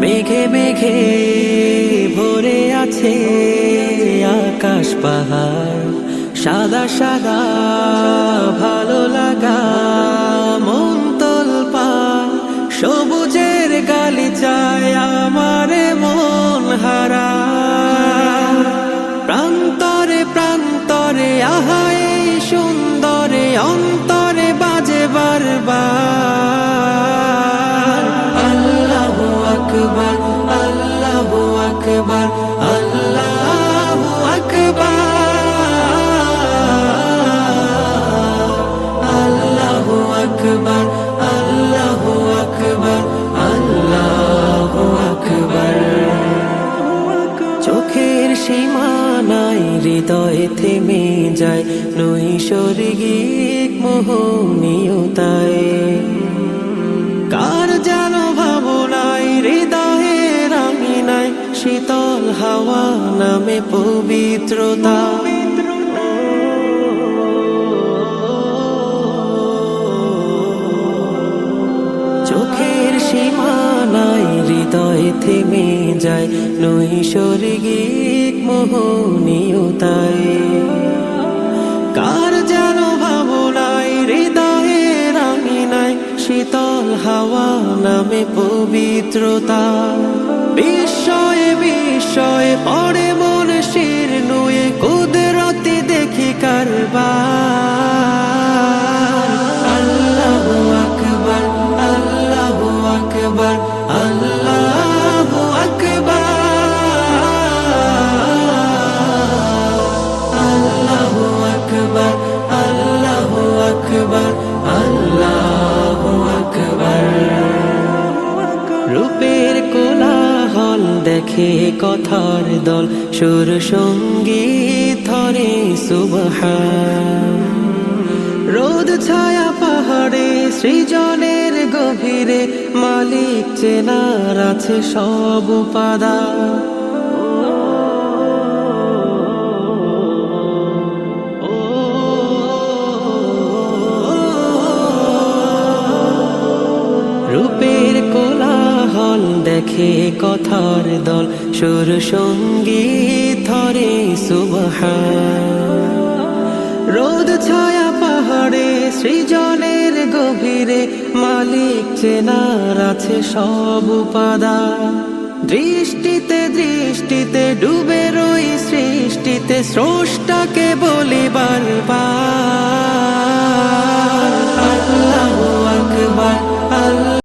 মেঘে মেঘে ভরে আছে আকাশ পাহাড়, সাদা সাদা ভালো লাগা মন তোলপাড়, সবুজের গালিচায় আমার মন হারা। প্রান্তরে প্রান্তরে আহা এই সুন্দরে অন্তরে বাজে বারবার আল্লাহু আকবার, আল্লাহু আকবার, আল্লাহু আকবার, আল্লাহু আকবার, আল্লাহু আকবার, আল্লাহু আকবার। চোখের সীমানায় হৃদয়ে থেমে যায় নৈসর্গিক মোহনীয়তায়, কার যেন ভাবনায় হৃদয়ের আঙিনায় শীতল হাওয়া নামে পবিত্রতা। চোখের সীমানায় হৃদয়ে থেমে যায় নৈসর্গিক মোহনীয়তায়, কার যেন ভাবনায় হৃদয়ের আঙিনায় শীতল হাওয়া নামে পবিত্রতা। বিস্ময়ে বিস্ময়ে পড়ে মন শির নুয়ে কুদরতি দেখি কারবার আল্লাহু আকবার, আল্লাহু আকবার, আল্লাহু আকবার, আল্লাহু আকবার, আল্লাহু আকবার, আল্লাহু আকবার। রূপের কোলাহল দেখে কথার দল, সুর সঙ্গীত ধরে সুবহান। রোদ ছায়া পাহাড়ে সৃজনের গভীরে মালিক চেনার আছে সব উপাদান। রূপের কোলাহল দেখে কথার দল, সুর সঙ্গীত ধরে সুবহান। রোদ ছায়া পাহাড়ে সৃজনের গভীরে মালিক চেনার আছে সব উপাদান। দৃষ্টিতে দৃষ্টিতে ডুবে রই সৃষ্টিতে স্রষ্টাকে বলি বারবার।